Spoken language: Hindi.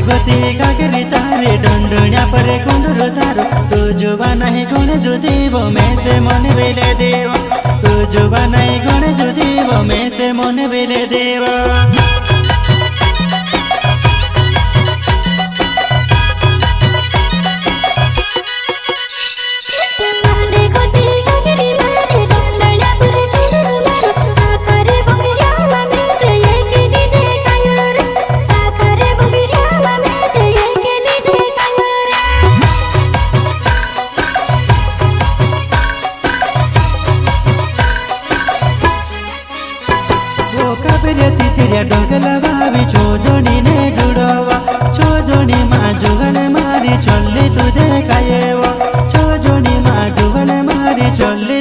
गोती काकरी तारे डंडण्या परे कुंडुरु तारो तू जुबा नहीं गुण जो देव मैं से मन बेले देव तू जुबा नहीं गुण जो देव मैं से मन बेले देव डोगला भावी छो जोड़ी ने जुड़वा छो जोड़ी माँ जुगल मारी छोली तुझे खाएवा छो जोड़ी माँ जुगल मारी छोली